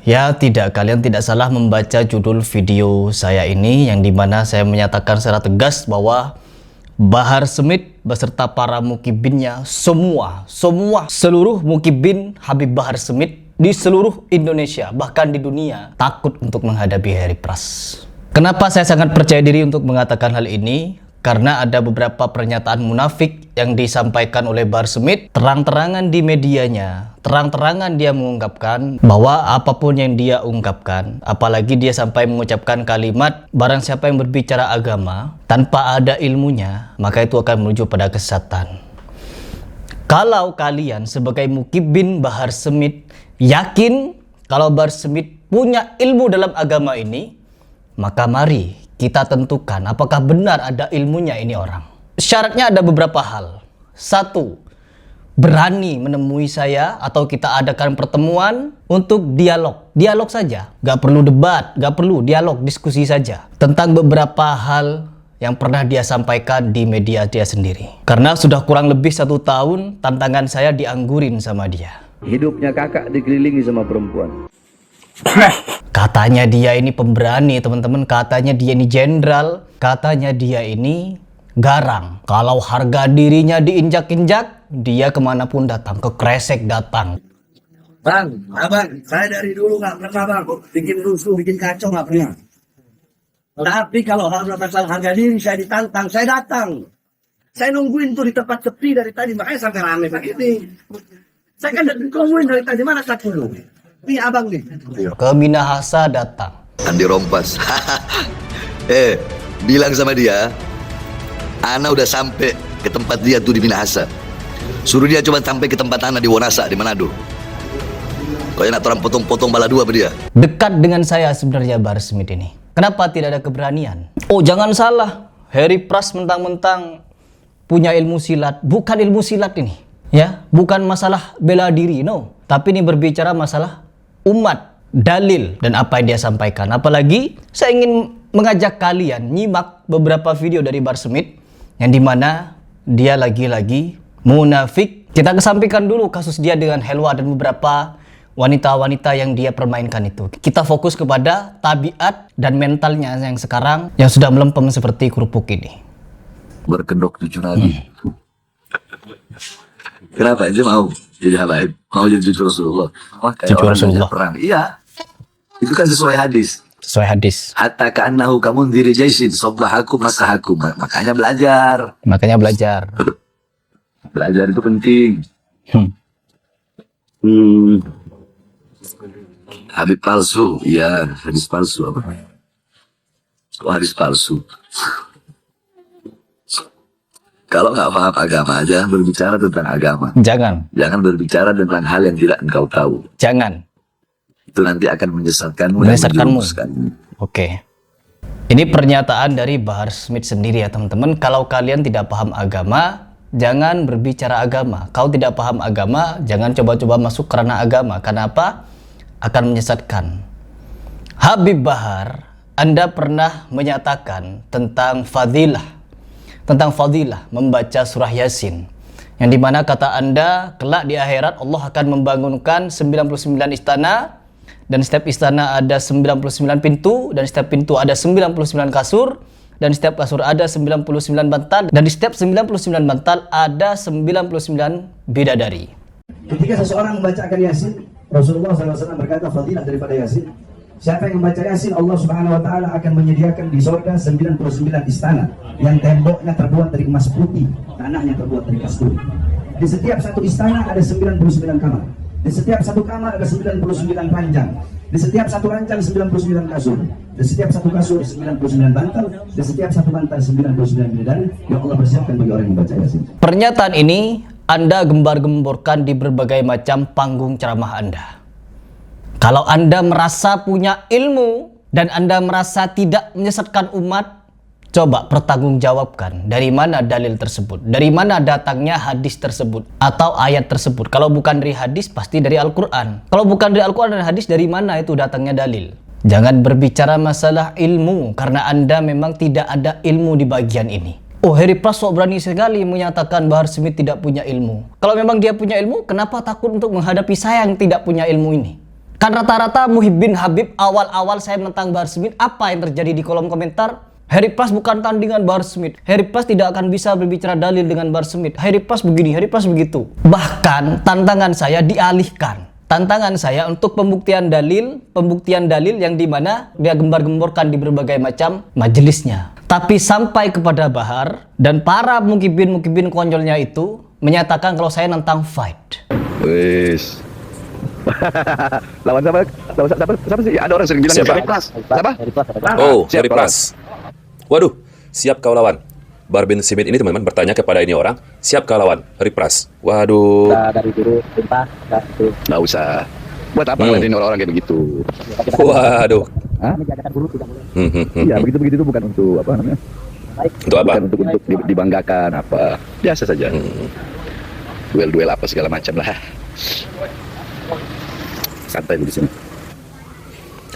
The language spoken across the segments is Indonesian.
Ya tidak, kalian tidak salah membaca judul video saya ini yang dimana saya menyatakan secara tegas bahwa Bahar Smith beserta para mukibinnya seluruh mukibin Habib Bahar Smith di seluruh Indonesia bahkan di dunia takut untuk menghadapi Heri Pras. Kenapa saya sangat percaya diri untuk mengatakan hal ini? Karena ada beberapa pernyataan munafik yang disampaikan oleh Bahar Smith terang-terangan di medianya. Terang-terangan dia mengungkapkan bahwa apapun yang dia ungkapkan, apalagi dia sampai mengucapkan kalimat barang siapa yang berbicara agama tanpa ada ilmunya, maka itu akan menuju pada kesesatan. Kalau kalian sebagai mukibin Bahar Smith yakin kalau Bahar Smith punya ilmu dalam agama ini, maka mari kita tentukan apakah benar ada ilmunya ini orang. Syaratnya ada beberapa hal. Satu, berani menemui saya atau kita adakan pertemuan untuk dialog. Dialog saja, gak perlu debat, gak perlu dialog, diskusi saja tentang beberapa hal yang pernah dia sampaikan di media dia sendiri. Karena sudah kurang lebih 1 tahun tantangan saya dianggurin sama dia. Hidupnya kakak dikelilingi sama perempuan. Katanya dia ini pemberani, teman-teman. Katanya dia ini jenderal. Katanya dia ini garang. Kalau harga dirinya diinjak-injak, dia kemanapun datang. Ke Kresek datang. Bang, abang, saya dari dulu nggak pernah bang bikin rusuh, bikin kacau nggak pernah. Tapi kalau masalah harga diri saya ditantang, saya datang. Saya nungguin tuh di tempat sepi dari tadi, makanya sampai rame begini. Saya kan nungguin dari tadi, mana satu dulu. Ini abang nih. Ke Minahasa datang. Andi Rompas. Bilang sama dia, Ana udah sampai ke tempat dia tuh di Minahasa. Suruh dia coba sampai ke tempat Ana di Wonasa, di Manado. Kau nak orang potong-potong bala dua apa dia? Dekat dengan saya sebenarnya Bahar Smith ini. Kenapa tidak ada keberanian? Oh jangan salah, Heri Pras mentang-mentang punya ilmu silat. Bukan ilmu silat ini. Ya, bukan masalah bela diri, no. Tapi ini berbicara masalah umat, dalil, dan apa yang dia sampaikan. Apalagi saya ingin mengajak kalian nyimak beberapa video dari Bahar Smith yang dimana dia lagi-lagi munafik. Kita kesampingkan dulu kasus dia dengan Helwa dan beberapa wanita-wanita yang dia permainkan itu. Kita fokus kepada tabiat dan mentalnya yang sekarang yang sudah melempem seperti kerupuk ini. Berkedok 7 nabi. Kenapa dia mau jadi habaib? Mau jadi cucu Rasulullah? Cucu Rasulullah. Perang. Iya. Itu kan sesuai hadis. Sesuai hadis. Hatta ka'annahu kamundhiri jaisin sabbahakum masahakum. Makanya belajar. Makanya belajar. Belajar itu penting. Habib palsu. Iya, hadis palsu apa? Oh, hadis palsu. Kalau nggak paham agama, jangan berbicara tentang agama. Jangan berbicara tentang hal yang tidak engkau tahu. Jangan. Itu nanti akan menyesatkanmu. Oke. Ini pernyataan dari Bahar Smith sendiri ya teman-teman. Kalau kalian tidak paham agama, jangan berbicara agama. Kalau tidak paham agama, jangan coba-coba masuk kerana agama. Kenapa? Akan menyesatkan. Habib Bahar, Anda pernah menyatakan tentang fadilah membaca surah Yasin, yang dimana kata Anda kelak di akhirat Allah akan membangunkan 99 istana, dan setiap istana ada 99 pintu, dan setiap pintu ada 99 kasur, dan setiap kasur ada 99 bantal, dan di setiap 99 bantal ada 99 bidadari. Ketika seseorang membacakan Yasin, Rasulullah SAW berkata fadilah daripada Yasin, siapa yang membaca Yasin, Allah Subhanahu wa Ta'ala akan menyediakan di surga 99 istana yang temboknya terbuat dari emas putih, tanahnya terbuat dari kasturi. Di setiap satu istana ada 99 kamar. Di setiap satu kamar ada 99 ranjang. Di setiap satu ranjang 99 kasur. Di setiap satu kasur 99 bantal. Di setiap satu bantal 99 bidadari yang Allah persiapkan bagi orang yang membaca Yasin. Pernyataan ini Anda gembar-gemborkan di berbagai macam panggung ceramah Anda. Kalau Anda merasa punya ilmu dan Anda merasa tidak menyesatkan umat, coba pertanggungjawabkan dari mana dalil tersebut, dari mana datangnya hadis tersebut atau ayat tersebut. Kalau bukan dari hadis, pasti dari Al-Quran. Kalau bukan dari Al-Quran dan hadis, dari mana itu datangnya dalil? Jangan berbicara masalah ilmu karena Anda memang tidak ada ilmu di bagian ini. Oh, Heri Pras berani sekali menyatakan Bahar Smith tidak punya ilmu. Kalau memang dia punya ilmu, kenapa takut untuk menghadapi saya yang tidak punya ilmu ini? Kan rata-rata Muhyiddin Habib awal-awal saya menentang Bahar Smith, apa yang terjadi di kolom komentar? Harry Pras bukan tandingan Bahar Smith. Harry Pras tidak akan bisa berbicara dalil dengan Bahar Smith. Harry Pras begini, Harry Pras begitu. Bahkan tantangan saya dialihkan. Tantangan saya untuk pembuktian dalil yang dimana dia gembar-gemborkan di berbagai macam majelisnya. Tapi sampai kepada Bahar dan para mukibin konyolnya itu menyatakan kalau saya nentang fight. Wis. Lawan siapa sih? Ada orang sering bilang Siapa? Siapa? Oh, Siap, Harry Pras. Waduh, siap kau lawan. Bahar bin Smith ini teman-teman bertanya kepada ini orang, siap kau lawan Harry Pras. Waduh. Dari dulu sumpah Nggak usah. Buat apa ngeladenin orang-orang kayak begitu? Waduh. menjaga guru tidak boleh. Iya, begitu-begitu itu bukan untuk apa namanya? Untuk apa? Bukan untuk dibanggakan apa. Biasa saja. Duel-duel apa segala macam lah. Santai di sini.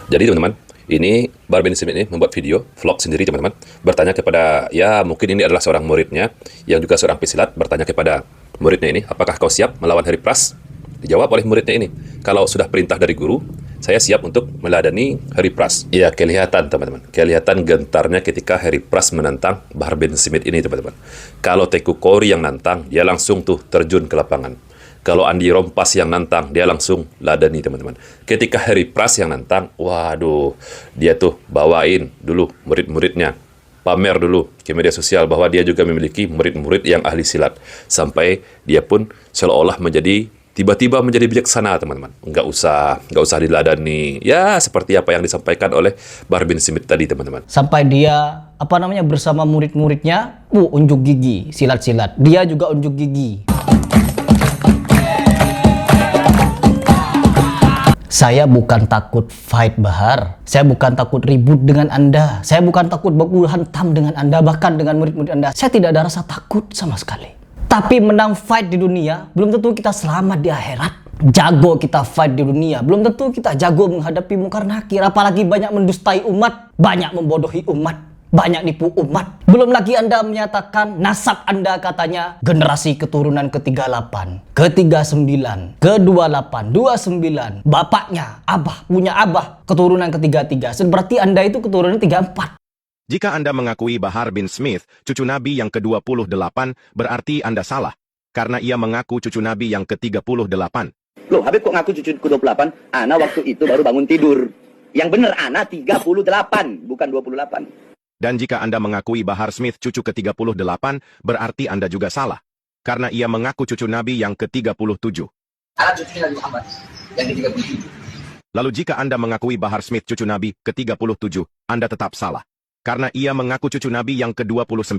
Jadi teman-teman, ini Bahar bin Smith ini membuat video vlog sendiri teman-teman, bertanya kepada, ya mungkin ini adalah seorang muridnya yang juga seorang pesilat, bertanya kepada muridnya ini, apakah kau siap melawan Harry Pras? Dijawab oleh muridnya ini, kalau sudah perintah dari guru, saya siap untuk meladani Harry Pras. Ya, kelihatan teman-teman, kelihatan gentarnya ketika Harry Pras menantang Bahar bin Smith ini teman-teman. Kalau Teuku Khoury yang nantang, dia langsung tuh terjun ke lapangan. Kalau Andi Rompas yang nantang, dia langsung ladani teman-teman. Ketika Harry Pras yang nantang, waduh, dia tuh bawain dulu murid-muridnya, pamer dulu ke media sosial bahwa dia juga memiliki murid-murid yang ahli silat. Sampai dia pun seolah-olah tiba-tiba menjadi bijaksana teman-teman. Nggak usah diladani. Ya, seperti apa yang disampaikan oleh Bahar bin Smith tadi teman-teman. Sampai dia bersama murid-muridnya unjuk gigi silat-silat. Dia juga unjuk gigi. Saya bukan takut fight Bahar. Saya bukan takut ribut dengan Anda. Saya bukan takut baku hantam dengan Anda, bahkan dengan murid-murid Anda. Saya tidak ada rasa takut sama sekali. Tapi menang fight di dunia, belum tentu kita selamat di akhirat. Jago kita fight di dunia, belum tentu kita jago menghadapi mungkar nakir. Apalagi banyak mendustai umat, banyak membodohi umat, banyak nipu umat. Belum lagi Anda menyatakan nasab Anda katanya generasi keturunan ke-38, ke-39, ke-28, 29. Bapaknya, abah, punya abah keturunan ke-33. Berarti Anda itu keturunan 34. Jika Anda mengakui Bahar bin Smith, cucu Nabi yang ke-28, berarti Anda salah. Karena ia mengaku cucu Nabi yang ke-38. Loh, Habib kok ngaku cucu ke-28? Ana waktu itu baru bangun tidur. Yang benar Ana 38, bukan 28. Dan jika Anda mengakui Bahar Smith cucu ke-38, berarti Anda juga salah. Karena ia mengaku cucu Nabi yang ke-37. Ana cucu Nabi Muhammad yang ke-37. Lalu jika Anda mengakui Bahar Smith cucu Nabi ke-37, Anda tetap salah. Karena ia mengaku cucu Nabi yang ke-29.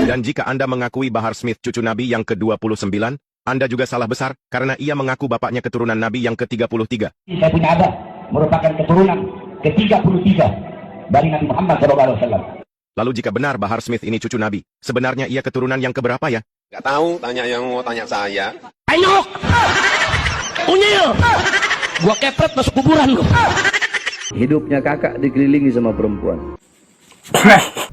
Dan jika Anda mengakui Bahar Smith cucu Nabi yang ke-29, Anda juga salah besar, karena ia mengaku bapaknya keturunan Nabi yang ke-33. Saya punya abah merupakan keturunan ke-33 dari Nabi Muhammad SAW. Lalu jika benar Bahar Smith ini cucu Nabi, sebenarnya ia keturunan yang keberapa ya? Gak tahu, tanya yang mau tanya saya. Penyok! Unyil! Gua kepret masuk kuburan lu. Hidupnya kakak dikelilingi sama perempuan.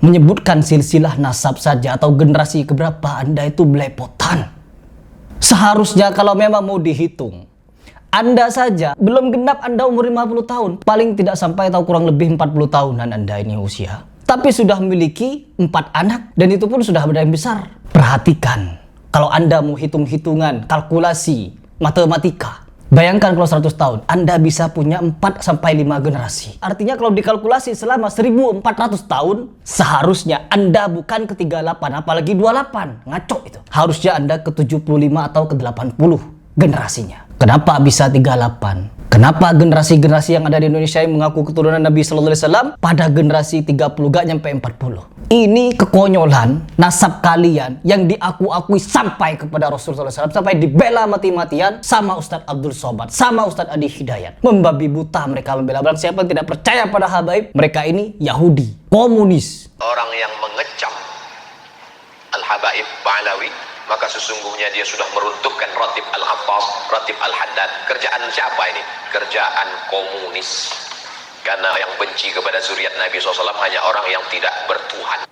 Menyebutkan silsilah nasab saja atau generasi keberapa Anda itu belepotan. Seharusnya kalau memang mau dihitung, Anda saja belum genap Anda umur 50 tahun. Paling tidak sampai atau kurang lebih 40 tahunan Anda ini usia. Tapi sudah memiliki 4 anak dan itu pun sudah ada yang besar. Perhatikan, kalau Anda mau hitung-hitungan, kalkulasi, matematika, bayangkan kalau 100 tahun, Anda bisa punya 4-5 generasi. Artinya kalau dikalkulasi selama 1400 tahun, seharusnya Anda bukan ke-38, apalagi 28. Ngaco itu. Harusnya Anda ke-75 atau ke-80 generasinya. Kenapa bisa 38? Kenapa generasi-generasi yang ada di Indonesia yang mengaku keturunan Nabi Sallallahu Alaihi Wasallam pada generasi 30 gak nyampe 40? Ini kekonyolan nasab kalian yang diaku-akui sampai kepada Rasulullah SAW, sampai dibela mati-matian sama Ustadz Abdul Somad, sama Ustadz Adi Hidayat. Membabi buta mereka membela. Barang siapa yang tidak percaya pada habaib, mereka ini Yahudi, komunis. Orang yang mengecam Al-Habaib Ba'alawi, maka sesungguhnya dia sudah meruntuhkan Ratib Al-Hattab, Ratib Al-Haddad. Kerjaan siapa ini? Kerjaan komunis. Karena yang benci kepada zuriat Nabi SAW hanya orang yang tidak bertuhan.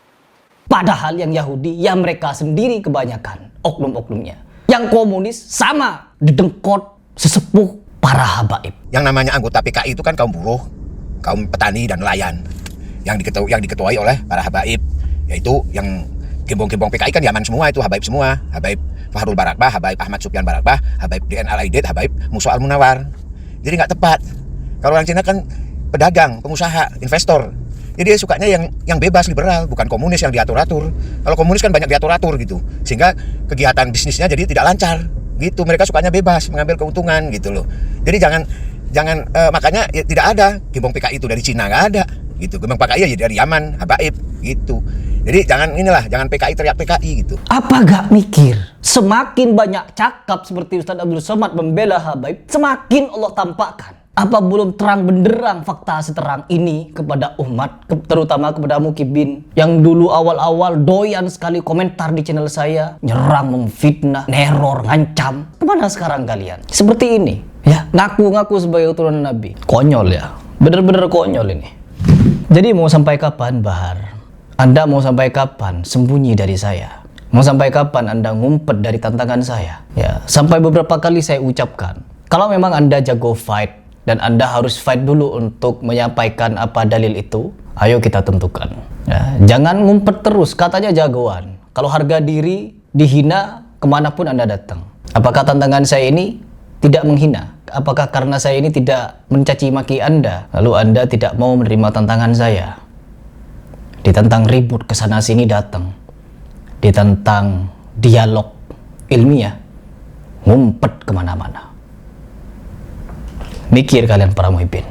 Padahal yang Yahudi, ya mereka sendiri kebanyakan oknum-oknumnya. Yang komunis sama didengkot, sesepuh para habaib. Yang namanya anggota PKI itu kan kaum buruh, kaum petani dan nelayan yang diketuai oleh para habaib, yaitu yang gembong-gembong PKI kan Yaman semua, itu habaib semua, habaib Fahrul Barakbah, habaib Ahmad Sufyan Barakbah, habaib DN Al-Aidid, habaib Musa Al-Munawar. Jadi nggak tepat. Kalau orang Cina kan pedagang, pengusaha, investor. Jadi dia sukanya yang bebas, liberal, bukan komunis yang diatur-atur. Kalau komunis kan banyak diatur-atur gitu, sehingga kegiatan bisnisnya jadi tidak lancar gitu. Mereka sukanya bebas, mengambil keuntungan gitu loh. Jadi jangan makanya ya, tidak ada gembong PKI itu dari Cina, nggak ada gitu. Gembong PKI ya dari Yaman, habaib gitu. Jadi jangan PKI teriak PKI gitu. Apa gak mikir? Semakin banyak cakap seperti Ustaz Abdul Somad membela habaib, semakin Allah tampakkan. Apa belum terang benderang fakta seterang ini kepada umat, terutama kepada Mukibin yang dulu awal-awal doyan sekali komentar di channel saya, nyerang, memfitnah, neror, ngancam. Kemana sekarang kalian? Seperti ini, ya, ngaku-ngaku sebagai keturunan Nabi. Konyol ya, bener-bener konyol ini. Jadi mau sampai kapan, Bahar? Anda mau sampai kapan sembunyi dari saya? Mau sampai kapan Anda ngumpet dari tantangan saya? Ya, sampai beberapa kali saya ucapkan, kalau memang Anda jago fight, dan Anda harus fight dulu untuk menyampaikan apa dalil itu, ayo kita tentukan. Ya, jangan ngumpet terus, katanya jagoan. Kalau harga diri dihina, kemanapun Anda datang. Apakah tantangan saya ini tidak menghina? Apakah karena saya ini tidak mencaci maki Anda, lalu Anda tidak mau menerima tantangan saya? Ditantang ribut kesana sini datang, ditantang dialog ilmiah, ngumpet kemana-mana. Mikir kalian para muhibbin.